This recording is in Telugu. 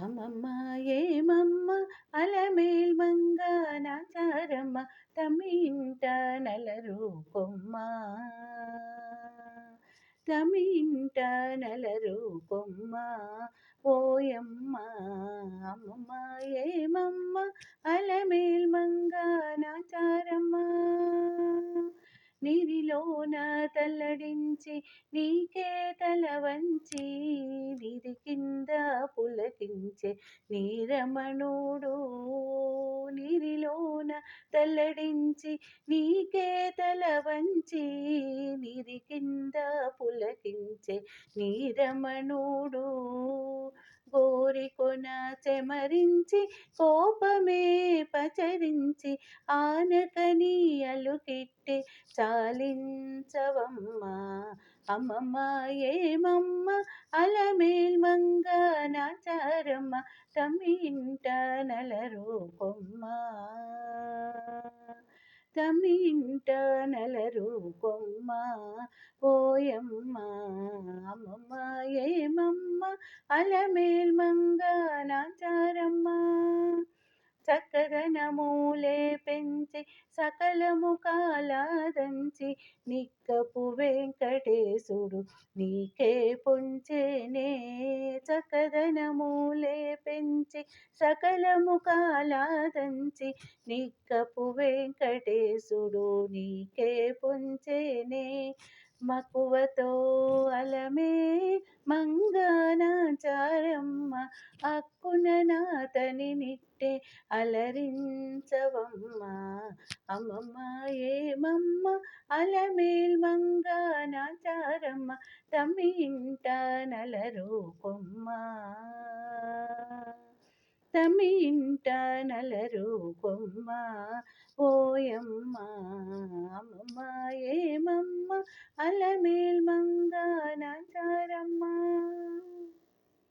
అమ్మమ్మ ఏమమ్మ అలమేల్ మంగ నాచారమ్మ తమి ఇంట నలరు కొమ్మ తమి ఇంట నలరు కొమ్మ ఓయమ్మ అమ్మమ్మ ఏమమ్మ అలమేల్ మంగ నాచారమ్మ నీరిలోన తల్లడించి నీకే తల వంచి నిధి కింద పులకించే నీరమణుడు నీరిలోన తల్లడించి నీకే తల వంచి నిధి కింద పులకించే నీరమణుడు గోరికొన చెమరించి కోపమే పచరించి ఆనకని అలుకిట్టే చాలించవమ్మ అమ్మమ్మ ఏమమ్మ అలమేల్ మంగ నాచారమ్మ తమి ఇంట నలరు కొమ్మ తమి ఇంట నలరు కొమ్మ ఓయమ్మ అమ్మమ్మ ఏమమ్మ అలమేల్ మంగ నాచారమ్మ చక్కదనమూలే పెంచి సకలము కాలాదంచి నిక్కపు వెంకటేశుడు నీకే పొంచెనే చక్కదనమూలే పెంచి సకలము కాలాదంచి నిక్కపు వెంకటేశుడు నీకే పొంచెనే మకువతో అలమే మంగనాచారమ్మ అక్కున నాతని నిట్టే అలరించవమ్మ అమ్మమ్మ ఏమమ్మ అలమేల్ మంగ నాచారమ్మ తమి ఇంట నలరు కొమ్మ తమి ఇంట నలరు కొమ్మ ఓయమ్మ అమ్మమ్మ ఏమమ్మ అలమేల్ మంగ